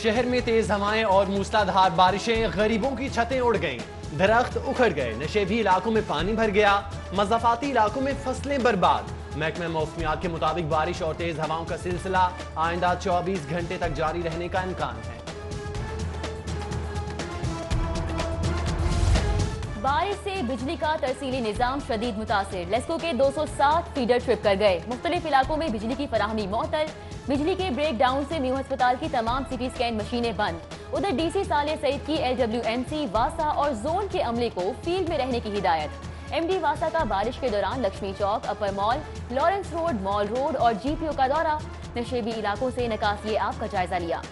शहर में तेज हवाएं और मूसलाधार बारिशें, गरीबों की छतें उड़ गईं, दरख्त उखड़ गए, नशेबी इलाकों में पानी भर गया, मज़ाफ़ाती इलाकों में फसलें बर्बाद। महकमा मौसमियात के मुताबिक बारिश और तेज हवाओं का सिलसिला आइंदा 24 घंटे तक जारी रहने का इम्कान है। बारिश से बिजली का तरसीली निजाम शदीद मुतासिर। लेस्को के 207 फीडर ट्रिप कर गए। मुख्तलिफ इलाकों में बिजली की फराहमी मअतल। बिजली के ब्रेक डाउन से म्यू अस्पताल की तमाम सिटी स्कैन मशीनें बंद। उधर DC साले सईद की LWMC, वासा और जोन के अमले को फील्ड में रहने की हिदायत। MD वासा का बारिश के दौरान Lakshmi Chowk, upper mall, Lawrence road, mall road और GPO का दौरा। नशेबी इलाकों से निकासी आब का जायजा लिया।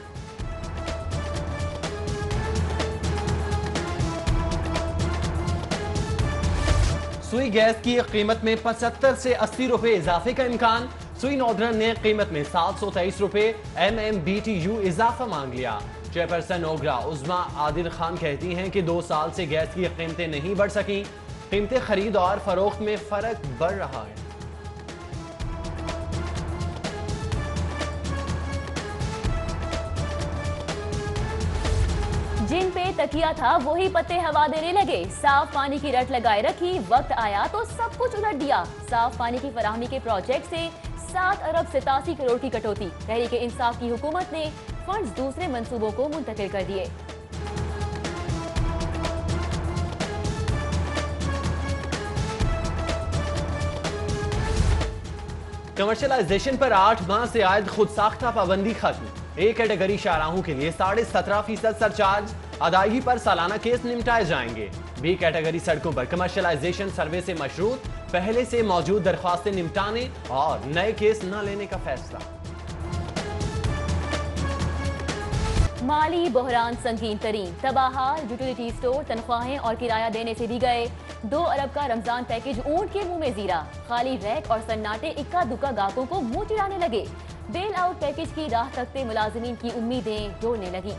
सुई गैस की कीमत में 75 से 80 रुपए इजाफे का इम्कान। सुई नॉर्दर्न ने कीमत में 723 रुपए MMBTU इजाफा मांग लिया। चेयरपर्सन ओगरा उज़मा आदिल खान कहती हैं कि 2 साल से गैस की कीमतें नहीं बढ़ सकी। कीमतें खरीद और फरोख्त में फर्क बढ़ रहा है। जिन पे तकिया था वही पत्ते हवा देने लगे। साफ पानी की रट लगाए रखी, वक्त आया तो सब कुछ उलट दिया। साफ पानी की फराहमी के प्रोजेक्ट से 7 अरब 87 करोड़ की कटौती। तहरीक इंसाफ की हुकूमत ने फंड्स दूसरे मंसूबों को मुंतकिल कर दिए। कमर्शलाइजेशन पर 8 माह से आयद खुद साख्ता पाबंदी खत्म। ए कैटेगरी शाहराहों के लिए 17.5% सरचार्ज अदायगी पर सालाना केस निपटाए जाएंगे। बी कैटेगरी सड़कों पर कमर्शलाइजेशन सर्वे से मशरूत, पहले से मौजूद दरख्वास्तें निपटाने और नए केस न लेने का फैसला। माली बहरान संगीन तरीन, तबाहार यूटिलिटी स्टोर तनख्वाहें और किराया देने से भी गए। 2 अरब का रमजान पैकेज ऊंट के मुंह में जीरा। खाली रैक और सन्नाटे इक्का दुक्का गाहकों को मुंह चिढ़ाने लगे। बेल आउट पैकेज की राह तकते मुलाजिमीन की उम्मीदें डोलने लगी।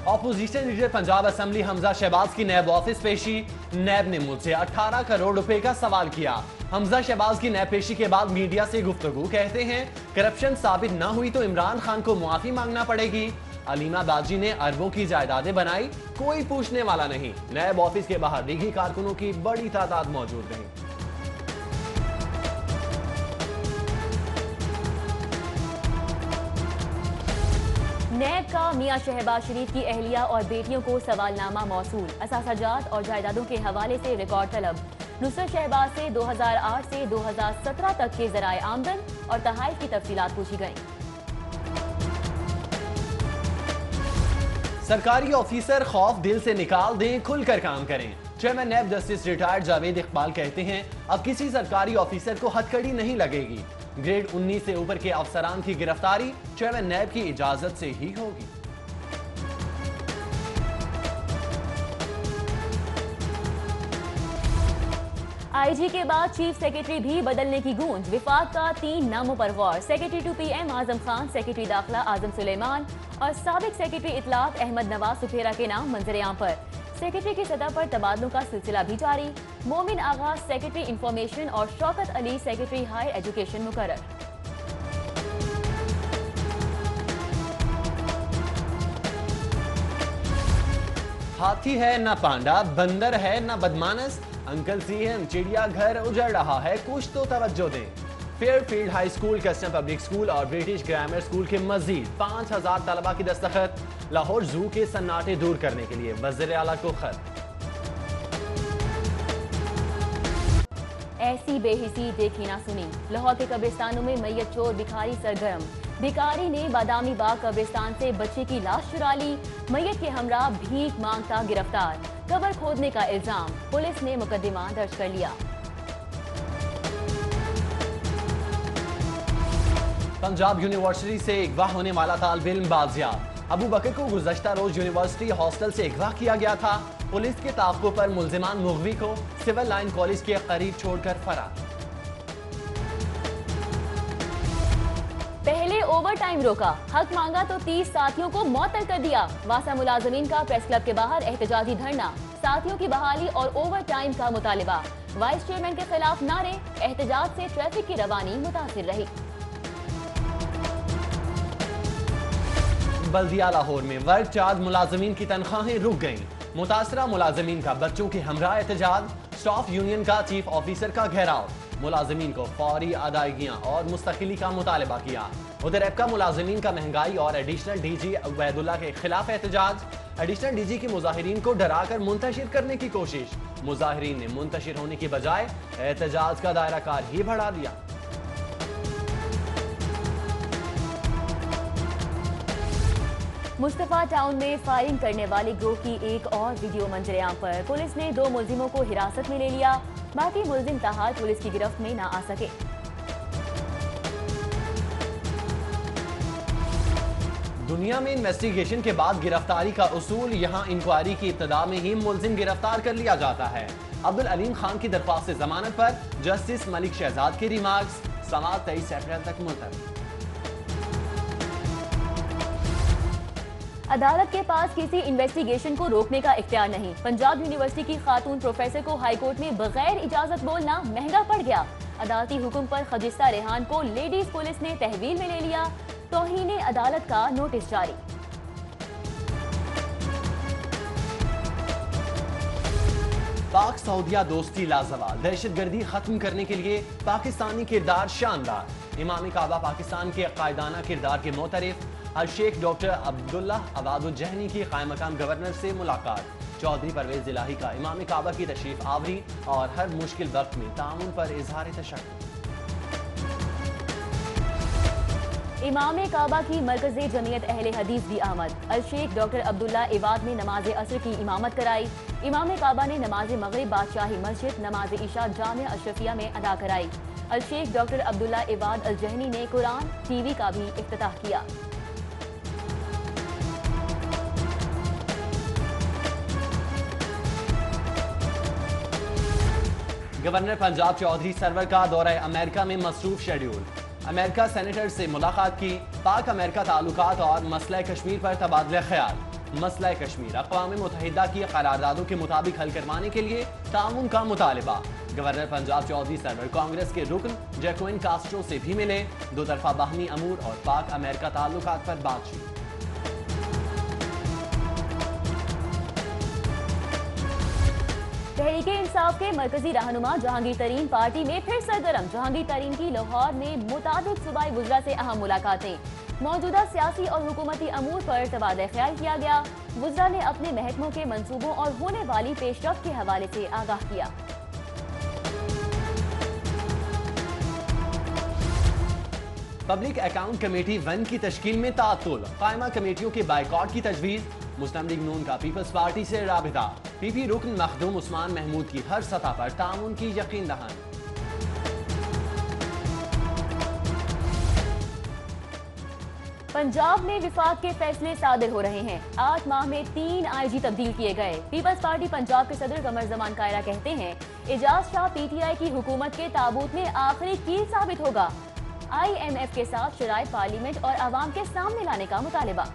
Opposition leader Punjab assembly Hamza Shahbaz की नैब ऑफिस पेशी। नैब ने मुझसे 18 करोड़ रुपए का सवाल किया। हमजा शहबाज की नैब पेशी के बाद मीडिया से गुफ्तगू, कहते हैं करप्शन साबित न हुई तो इमरान खान को मुआफी मांगना पड़ेगी। अलीमा बाजी ने अरबों की जायदादें बनाई, कोई पूछने वाला नहीं। नैब ऑफिस के बाहर लीगी कारकुनों की बड़ी तादाद मौजूद रही। नैब का मियां शहबाज शरीफ की अहलिया और बेटियों को सवालनामा मौसूल। असासाजात और जायदादों के हवाले से रिकॉर्ड तलब। नुसरत शहबाज से 2008 से 2017 तक के जराए आमदन और तहाइफ की तफसीलात पूछी गईं। सरकारी ऑफिसर खौफ दिल से निकाल दें, खुलकर काम करें। Chairman NAB justice retired Javed Iqbal कहते हैं अब किसी सरकारी ऑफिसर को हथकड़ी नहीं लगेगी। ग्रेड 19 से ऊपर के अफसरान की गिरफ्तारी चेयरमैन नैब की इजाजत से ही होगी। IG के बाद चीफ सेक्रेटरी भी बदलने की गूंज। विफाक का 3 नामों पर गौर। Secretary to PM Azam Khan, secretary दाखिला आजम सुलेमान और साबिक सेक्रेटरी इतलात अहमद नवाज सुफेरा के नाम मंजरेआम पर। सेक्रेटरी की सतह पर तबादलों का सिलसिला भी जारी। मोमिन आगा सेक्रेटरी इंफॉर्मेशन और Shaukat Ali secretary higher education मुकर्रर। हाथी है न पांडा, बंदर है न बदमानस। अंकल CM चिड़ियाघर उजड़ रहा है, कुछ तो तवज्जो दें। Fairfield high school, custom public school और ब्रिटिश ग्रामर स्कूल के मजीद 5000 तलबा की दस्तखत। लाहौर जू के सन्नाटे दूर करने के लिए वज़ीर आला को खत। ऐसी बेहिसी देखी ना सुनी। लाहौर के कब्रिस्तानों में मैयत चोर भिखारी सरगर्म। भिखारी ने बादामी बाग कब्रिस्तान से बच्चे की लाश चुरा ली। मैयत के हमरा भीख मांगता गिरफ्तार। कब्र खोदने का इल्जाम, पुलिस ने मुकदमा दर्ज कर लिया। पंजाब यूनिवर्सिटी से अगवा होने वाला तालिब इल्म बाजियाब। अबू बकर को गुज़श्ता रोज यूनिवर्सिटी हॉस्टल से अगवा किया गया था। पुलिस के ताक़ुब पर मुल्जिमान मुग़वी को सिविल लाइन कॉलेज के करीब छोड़कर फरार। पहले ओवर टाइम रोका, हक मांगा तो 30 साथियों को मअतल कर दिया। वासा मुलाजमीन का प्रेस क्लब के बाहर एहतजाजी धरना। साथियों की बहाली और ओवर टाइम का मुतालिबा। वाइस चेयरमैन के खिलाफ नारे, एहतजाज से ट्रैफिक की रवानी मुतासिर रही। बल्दिया लाहौर में वर्क चार्ज मुलाजमीन की तनख्वाहें रुक गईं। मुतासरा मुलाजमीन का बच्चों के हमरा एहतजाज, स्टाफ यूनियन का चीफ ऑफिसर का घेराव। मुलाजमीन को फौरी अदायगियां और मुस्तकिली का मुतालबा किया। उधर एपका मुलाजमीन का महंगाई और एडिशनल डीजी उबैदुल्ला के खिलाफ एहतजाज। एडिशनल डीजी की मुजाहिरीन को डराकर मुंतशिर करने की कोशिश। मुजाहिरीन ने मुंतशिर होने की बजाय एहतजाज का दायरा कार ही बढ़ा दिया। मुस्तफा टाउन में फायरिंग करने वाले ग्रोह की एक और वीडियो मंजरेआम पर। पुलिस ने 2 मुलजिमों को हिरासत में ले लिया। बाकी मुलजिम ताहाल पुलिस की गिरफ्त में न आ सके। दुनिया में इन्वेस्टिगेशन के बाद गिरफ्तारी का उसूल, यहाँ इंक्वायरी की इब्तिदा में ही मुलजिम गिरफ्तार कर लिया जाता है। अब्दुल अलीम खान की दरख्वास्त से जमानत पर जस्टिस मलिक शहजाद के रिमार्क्स, समाअत 23 अप्रैल तक मुलतवी। अदालत के पास किसी इन्वेस्टिगेशन को रोकने का इख्तियार नहीं। पंजाब यूनिवर्सिटी की खातून प्रोफेसर को हाईकोर्ट में बगैर इजाजत बोलना महंगा पड़ गया। अदालती हुक्म पर खजिस्ता रेहान को लेडीज पुलिस ने तहवील में ले लिया। तौहीन अदालत का नोटिस जारी। पाक सऊदिया दोस्ती लाजवाल, दहशतगर्दी खत्म करने के लिए पाकिस्तानी किरदार शानदार। इमाम काबा पाकिस्तान के कायदाना किरदार के मोतरिफ शेख डॉक्टर अब्दुल्ला अवादुल जहनी की कायम मकाम गवर्नर से मुलाकात। चौधरी परवेज इलाही का इमाम काबा की तशरीफ आवरी और हर मुश्किल वक्त में ताउन पर इजहार तशक्कुर। इमाम काबा की मरकज़ी जमीयत अहले हदीस भी आमद। अल शेख डॉक्टर अब्दुल्ला इवाद ने नमाज असर की इमामत कराई। इमाम काबा ने नमाज मगरिब बादशाही मस्जिद, नमाज इशा जामिया अशरफिया में अदा कराई। अल शेख डॉक्टर अब्दुल्ला इवाद अल जहनी ने कुरान टीवी का भी इफ्तिताह किया। गवर्नर पंजाब चौधरी सरवर का दौरा अमेरिका में मसरूफ शेड्यूल। अमेरिका सेनेटर से मुलाकात की। पाक अमेरिका ताल्लुकात और मसला कश्मीर पर तबादला ख्याल। मसला कश्मीर अक़वाम मुत्तहिदा की करारदादों के मुताबिक हल करवाने के लिए ताउन का मुतालबा। गवर्नर पंजाब चौधरी सरवर कांग्रेस के रुकन जैक्विन कास्ट्रो से भी मिले। दो तरफा बाहमी अमूर और पाक अमेरिका ताल्लुकात पर बातचीत। तहरीके इंसाफ के मरकजी रहनुमा जहांगीर तरीन पार्टी में फिर सरगर्म। जहांगीर तरीन की लाहौर में मुताबिक सूबाई वुज़रा से अहम मुलाकातें। मौजूदा सियासी और हुकूमती अमूर पर तबादला ख्याल किया गया। वुज़रा ने अपने महकमों के मंसूबों और होने वाली पेशरफ्त के हवाले से आगाह किया। पब्लिक अकाउंट कमेटी 1 की तश्कील में तातुल। कायमा कमेटियों के बाइकॉट की तजवीज़। मुस्लिम लीग नून का पीपल्स पार्टी से राबिता। पीपी रुकन मखदूम उस्मान महमूद की हर सतह पर ताउन की यकीन दहानी। पंजाब में विफाक के फैसले सादिर हो रहे हैं। 8 माह में 3 IG तब्दील किए गए। पीपल्स पार्टी पंजाब के सदर कमर जमान कायरा कहते हैं, एजाज शाह PTI की हुकूमत के ताबूत में आखिरी कील साबित होगा। IMF के साथ शराइत पार्लियामेंट और आवाम के सामने लाने का मुतालिबा।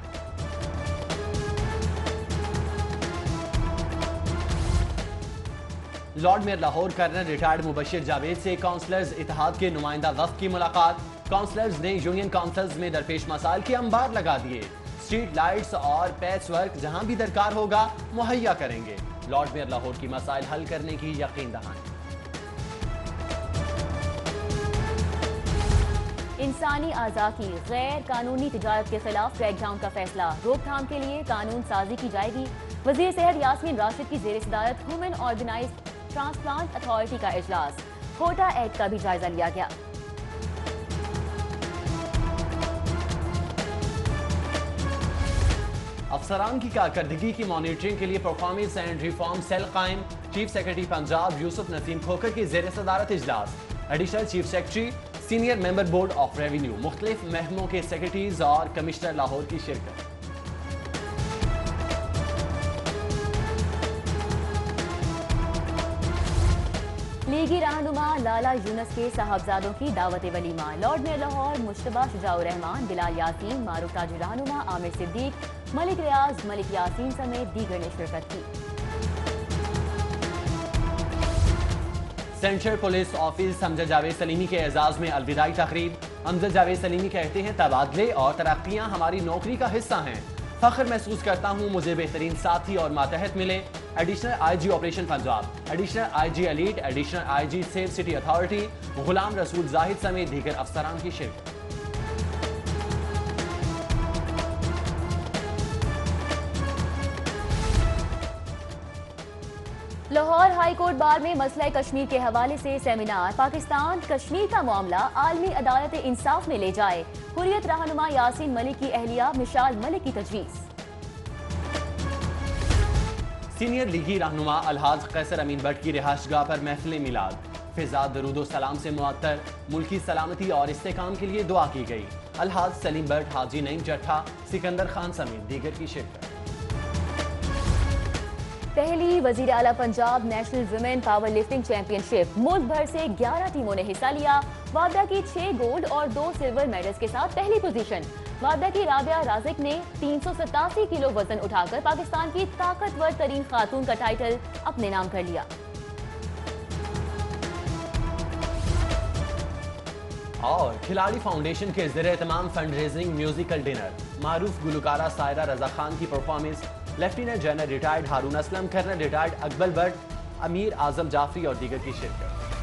Lord mayor Lahore colonel retired Mubashir Javed से काउंसलर्स इत्तेहाद के नुमाइंदा वफ्द की मुलाकात। काउंसलर्स ने यूनियन काउंसिल्स में दरपेश मसाइल के अंबार लगा दिए। स्ट्रीट लाइट्स और पैच वर्क जहां भी दरकार होगा मुहैया करेंगे। लॉर्ड मेयर लाहौर की मसाइल हल करने की यकीन दहानी। इंसानी आज़ा की गैर कानूनी तिजारत के खिलाफ क्रैकडाउन का फैसला। रोकथाम के लिए कानून साजी की जाएगी। वज़ीर सेहत यास्मीन राशिद की ज़ेर सदारत ह्यूमन ऑर्गेनाइज्ड ट्रांसप्लांट अथॉरिटी का इजलास। कोटा एक्ट का भी जायजा लिया गया। अफसरान की कारकर्दगी की मॉनिटरिंग के लिए परफॉर्मेंस एंड रिफॉर्म सेल कायम। चीफ सेक्रेटरी पंजाब यूसुफ नसीम खोखर की ज़ेर सदारत इजलास। Additional chief secretary, senior member board of revenue, मुख्तलिफ महकमों के सेक्रेटरीज और कमिश्नर लाहौर की शिरकत। लीगी रहनुमा लाला यूनस के साहबजादों की दावत वलीमा। लॉर्ड मेयर लाहौर मुश्तबा शुजाउर रहमान, बिलाल यासीन, मारूफ ताज रहनुमा, आमिर सिद्दीक, मलिक रियाज, मलिक यासीन समेत दीगर ने शिरकत की। Central police office Hamza Javed Salimi के एजाज में अलविदाई तकरीब। हमजा जावेद सलीमी कहते हैं तबादले और तरक्कियां हमारी नौकरी का हिस्सा हैं। फख्र महसूस करता हूं मुझे बेहतरीन साथी और मातहत मिले। Additional IG operation Punjab, additional IG elite, additional IG safe city authority Ghulam Rasool Zahid समेत दीगर अफसरान की शिरकत। लाहौर हाई कोर्ट बार में मसला कश्मीर के हवाले से सेमिनार। पाकिस्तान कश्मीर का मामला आलमी अदालत इंसाफ में ले जाए। हुर्रियत रहनुमा यासीन मलिक की अहलिया मिशाल मलिक की तजवीज़। सीनियर लीगी रहनुमा अलहाज कैसर अमीन भट्ट की रिहाइशगाह पर महफिल मिलाद। फिजा दरूदो सलाम से मुअत्तर, मुल्की सलामती और इस्तेकाम के लिए दुआ की गई। अलहाज सलीम भट्ट, हाजी नईम जट्ठा, सिकंदर खान समेत दीगर की शिरकत। पहली वजीर आला Punjab national women power lifting championship, मुल्क भर से 11 टीमों ने हिस्सा लिया। वादा की 6 गोल्ड और 2 सिल्वर मेडल्स के साथ पहली पोजीशन। वादा की राबिया राजिक ने 387 किलो वजन उठाकर पाकिस्तान की ताकतवर तरीन खातून का टाइटल अपने नाम कर लिया। और खिलाड़ी फाउंडेशन के ज़रिए-ए-तमाम फंड रेजिंग म्यूजिकल डिनर। मारूफ गुलकारा सायरा रजा खान की परफॉर्मेंस, लेफ्टिनेंट जनरल रिटायर्ड हारून असलम, कर्नल रिटायर्ड अकबर भट्ट, अमीर आजम जाफरी और दीगर की शिरकत।